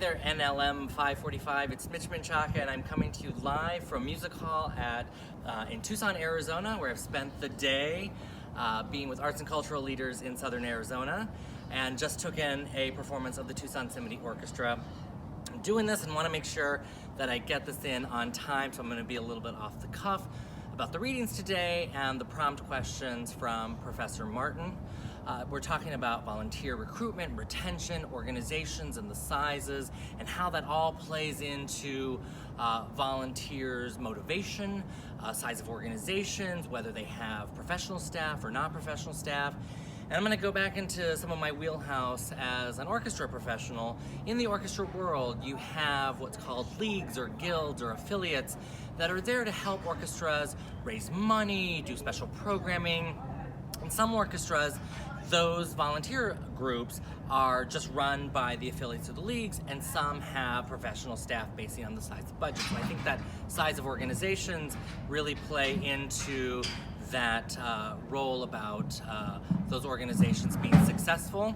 There, NLM 545. It's Mitch Menchaca, and I'm coming to you live from Music Hall in Tucson, Arizona, where I've spent the day being with arts and cultural leaders in Southern Arizona, and just took in a performance of the Tucson Symphony Orchestra. I'm doing this and want to make sure that I get this in on time, so I'm going to be a little bit off the cuff about the readings today and the prompt questions from Professor Martin. We're talking about volunteer recruitment, retention, organizations and the sizes, and how that all plays into volunteers' motivation, size of organizations, whether they have professional staff or not professional staff. And I'm going to go back into some of my wheelhouse as an orchestra professional. In the orchestra world, you have what's called leagues or guilds or affiliates that are there to help orchestras raise money, do special programming. In some orchestras, those volunteer groups are just run by the affiliates of the leagues, and some have professional staff based on the size of budgets. And I think that size of organizations really play into that role about those organizations being successful.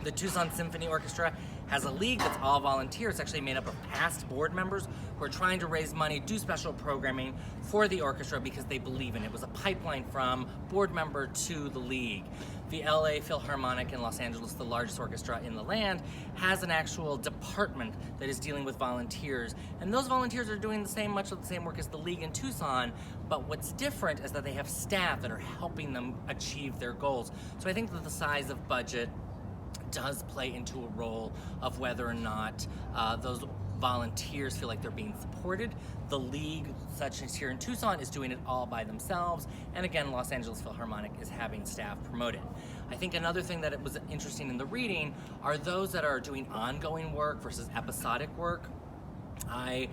The Tucson Symphony Orchestra has a league that's all volunteers, actually made up of past board members who are trying to raise money, do special programming for the orchestra because they believe in it. It was a pipeline from board member to the league. The LA Philharmonic in Los Angeles, the largest orchestra in the land, has an actual department that is dealing with volunteers. And those volunteers are doing much of the same work as the league in Tucson, but what's different is that they have staff that are helping them achieve their goals. So I think that the size of budget does play into a role of whether or not those volunteers feel like they're being supported. The league, such as here in Tucson, is doing it all by themselves, and again, Los Angeles Philharmonic is having staff promote it. I think another thing that was interesting in the reading are those that are doing ongoing work versus episodic work. I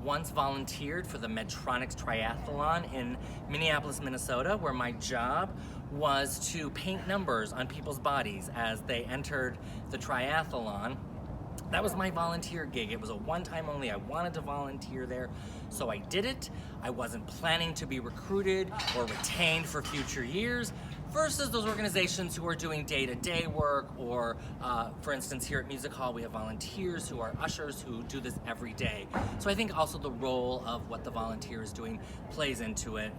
once volunteered for the Medtronics Triathlon in Minneapolis, Minnesota, where my job was to paint numbers on people's bodies as they entered the triathlon. That was my volunteer gig. It was a one-time only. I wanted to volunteer there, so I did it. I wasn't planning to be recruited or retained for future years, versus those organizations who are doing day-to-day work, or for instance, here at Music Hall, we have volunteers who are ushers who do this every day. So I think also the role of what the volunteer is doing plays into it.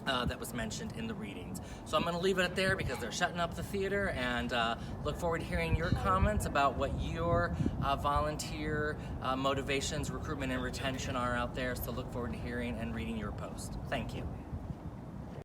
That was mentioned in the readings. So I'm going to leave it at there because they're shutting up the theater, and look forward to hearing your comments about what your volunteer motivations, recruitment, and retention are out there. So look forward to hearing and reading your post. Thank you.